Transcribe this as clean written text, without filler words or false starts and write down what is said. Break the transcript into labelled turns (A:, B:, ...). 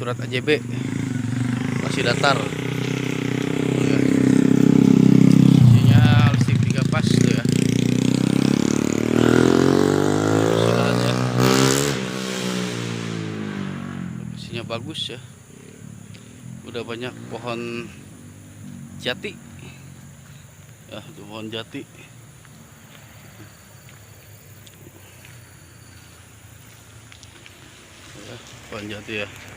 A: Surat AJB masih datar ya. Sinyal listrik 3 pas tuh ya. Lokasinya bagus ya, udah banyak pohon jati ya, itu pohon jati ya, pohon jati ya.